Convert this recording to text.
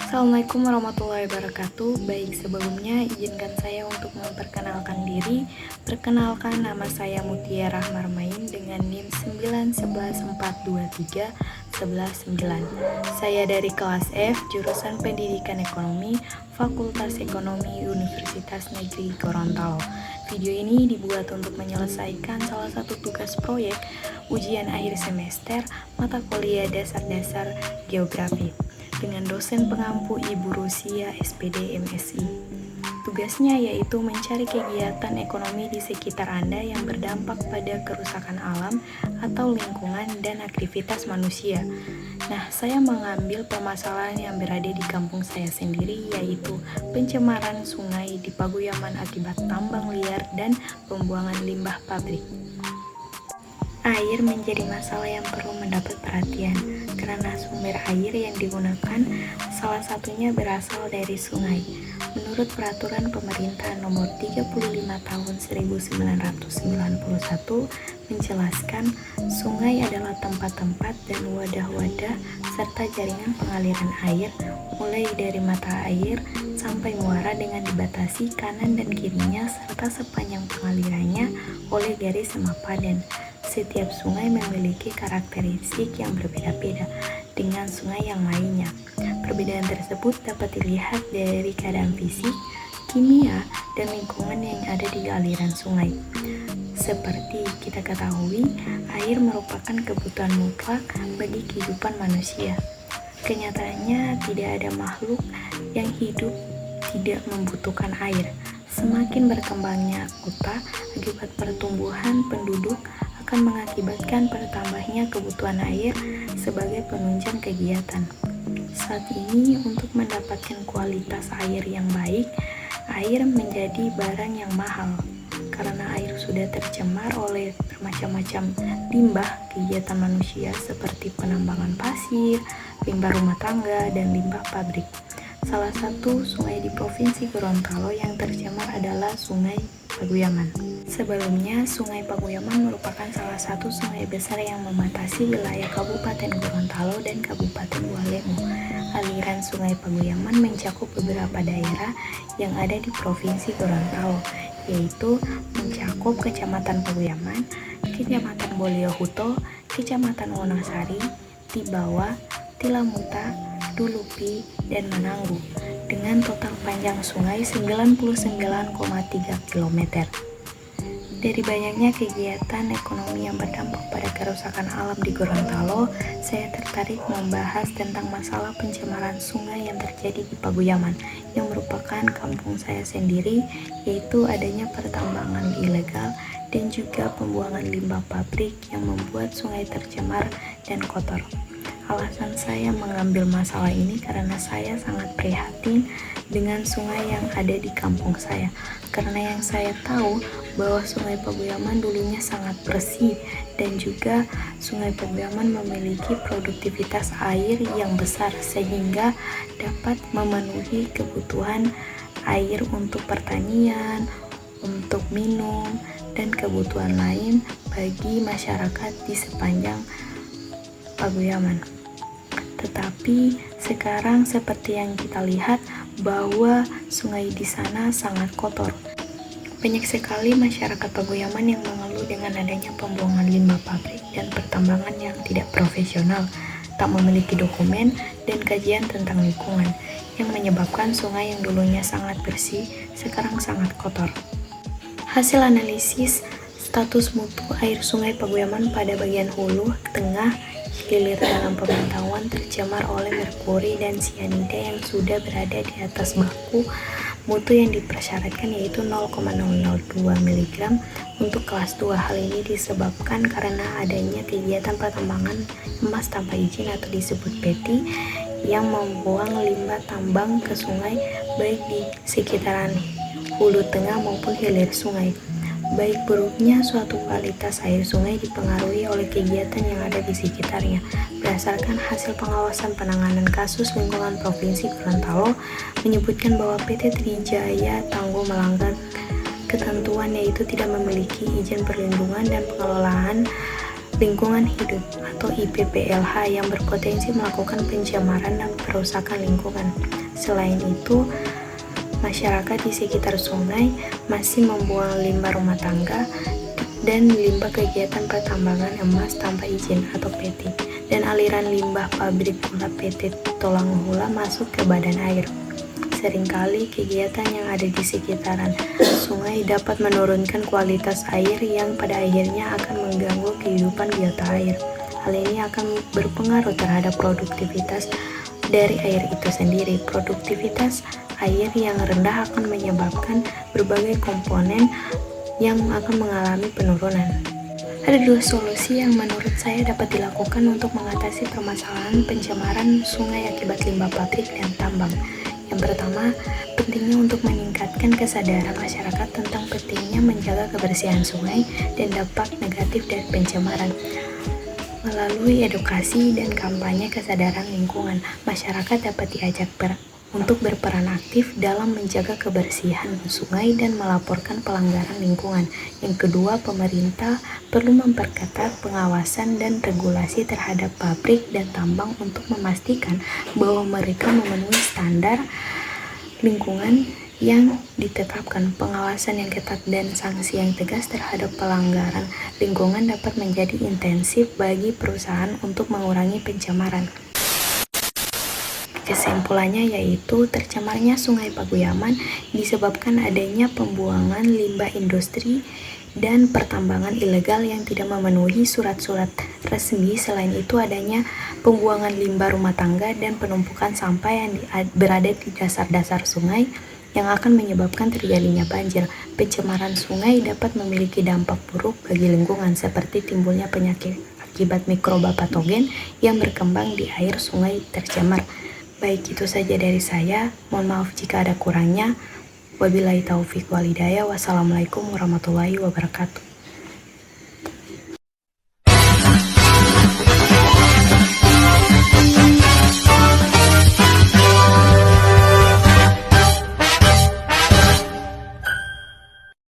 Assalamualaikum warahmatullahi wabarakatuh. Baik, sebelumnya izinkan saya untuk memperkenalkan diri. Perkenalkan, nama saya Mutia Rahmarmain dengan NIM 911423119. Saya dari kelas F, jurusan Pendidikan Ekonomi, Fakultas Ekonomi Universitas Negeri Gorontalo. Video ini dibuat untuk menyelesaikan salah satu tugas proyek ujian akhir semester mata kuliah dasar-dasar geografi dengan dosen pengampu Ibu Rusia SPD MSI. Tugasnya yaitu mencari kegiatan ekonomi di sekitar Anda yang berdampak pada kerusakan alam atau lingkungan dan aktivitas manusia. Nah, saya mengambil permasalahan yang berada di kampung saya sendiri, yaitu pencemaran sungai di Paguyaman akibat tambang liar dan pembuangan limbah pabrik. Air menjadi masalah yang perlu mendapat perhatian karena sumber air yang digunakan salah satunya berasal dari sungai. Menurut peraturan pemerintah nomor 35 tahun 1991 menjelaskan sungai adalah tempat-tempat dan wadah-wadah serta jaringan pengaliran air mulai dari mata air sampai muara dengan dibatasi kanan dan kirinya serta sepanjang pengalirannya oleh garis semapadan. Setiap sungai memiliki karakteristik yang berbeda-beda dengan sungai yang lainnya. Perbedaan tersebut dapat dilihat dari keadaan fisik, kimia, dan lingkungan yang ada di aliran sungai. Seperti kita ketahui, air merupakan kebutuhan mutlak bagi kehidupan manusia. Kenyataannya tidak ada makhluk yang hidup tidak membutuhkan air. Semakin berkembangnya kota akibat pertumbuhan penduduk akan mengakibatkan bertambahnya kebutuhan air sebagai penunjang kegiatan. Saat ini untuk mendapatkan kualitas air yang baik, air menjadi barang yang mahal karena air sudah tercemar oleh bermacam-macam limbah kegiatan manusia seperti penambangan pasir, limbah rumah tangga, dan limbah pabrik. Salah satu sungai di Provinsi Gorontalo yang tercemar adalah Sungai Paguyaman. Sebelumnya, Sungai Paguyaman merupakan salah satu sungai besar yang mematasi wilayah Kabupaten Gorontalo dan Kabupaten Walemo. Aliran Sungai Paguyaman mencakup beberapa daerah yang ada di Provinsi Gorontalo, yaitu mencakup Kecamatan Paguyaman, Kecamatan Boliohuto, Kecamatan Wonosari, Tibawa, Tilamuta, Dulupi, dan Mananggu dengan total panjang sungai 99,3 km. Dari banyaknya kegiatan ekonomi yang berdampak pada kerusakan alam di Gorontalo, saya tertarik membahas tentang masalah pencemaran sungai yang terjadi di Paguyaman, yang merupakan kampung saya sendiri, yaitu adanya pertambangan ilegal dan juga pembuangan limbah pabrik yang membuat sungai tercemar dan kotor. Alasan saya mengambil masalah ini karena saya sangat prihatin dengan sungai yang ada di kampung saya. Karena yang saya tahu bahwa Sungai Paguyaman dulunya sangat bersih dan juga Sungai Paguyaman memiliki produktivitas air yang besar sehingga dapat memenuhi kebutuhan air untuk pertanian, untuk minum, dan kebutuhan lain bagi masyarakat di sepanjang Paguyaman. Tetapi sekarang seperti yang kita lihat bahwa sungai di sana sangat kotor. Banyak sekali masyarakat Paguyaman yang mengeluh dengan adanya pembuangan limbah pabrik dan pertambangan yang tidak profesional, tak memiliki dokumen dan kajian tentang lingkungan, yang menyebabkan sungai yang dulunya sangat bersih sekarang sangat kotor. Hasil analisis status mutu air Sungai Paguyaman pada bagian hulu, tengah, hilir dalam pemantauan tercemar oleh merkuri dan sianida yang sudah berada di atas baku mutu yang dipersyaratkan yaitu 0,002 mg untuk kelas 2. Hal ini disebabkan karena adanya kegiatan pertambangan emas tanpa izin atau disebut peti yang membuang limbah tambang ke sungai baik di sekitaran hulu tengah maupun hilir sungai. Baik buruknya suatu kualitas air sungai dipengaruhi oleh kegiatan yang ada di sekitarnya. Berdasarkan hasil pengawasan penanganan kasus lingkungan Provinsi Gorontalo menyebutkan bahwa PT Trijaya Tangguh melanggar ketentuan yaitu tidak memiliki izin perlindungan dan pengelolaan lingkungan hidup atau IPPLH yang berpotensi melakukan pencemaran dan perusakan lingkungan. Selain itu, masyarakat di sekitar sungai masih membuang limbah rumah tangga dan limbah kegiatan pertambangan emas tanpa izin atau PT, dan aliran limbah pabrik gula PT Tulang Hula masuk ke badan air. Seringkali kegiatan yang ada di sekitaran sungai dapat menurunkan kualitas air yang pada akhirnya akan mengganggu kehidupan biota air. Hal ini akan berpengaruh terhadap produktivitas dari air itu sendiri. Produktivitas air yang rendah akan menyebabkan berbagai komponen yang akan mengalami penurunan. Ada dua solusi yang menurut saya dapat dilakukan untuk mengatasi permasalahan pencemaran sungai akibat limbah pabrik dan tambang. Yang pertama, pentingnya untuk meningkatkan kesadaran masyarakat tentang pentingnya menjaga kebersihan sungai dan dampak negatif dari pencemaran. Melalui edukasi dan kampanye kesadaran lingkungan, masyarakat dapat diajak untuk berperan aktif dalam menjaga kebersihan sungai dan melaporkan pelanggaran lingkungan. Yang kedua, pemerintah perlu memperketat pengawasan dan regulasi terhadap pabrik dan tambang untuk memastikan bahwa mereka memenuhi standar lingkungan yang ditetapkan. Pengawasan yang ketat dan sanksi yang tegas terhadap pelanggaran lingkungan dapat menjadi intensif bagi perusahaan untuk mengurangi pencemaran. Kesimpulannya yaitu tercemarnya Sungai Paguyaman disebabkan adanya pembuangan limbah industri dan pertambangan ilegal yang tidak memenuhi surat-surat resmi. Selain itu adanya pembuangan limbah rumah tangga dan penumpukan sampah yang berada di dasar-dasar sungai yang akan menyebabkan terjadinya banjir. Pencemaran sungai dapat memiliki dampak buruk bagi lingkungan seperti timbulnya penyakit akibat mikroba patogen yang berkembang di air sungai tercemar. Baik, itu saja dari saya. Mohon maaf jika ada kurangnya. Wabillahi taufik wal hidayah. Wassalamualaikum warahmatullahi wabarakatuh.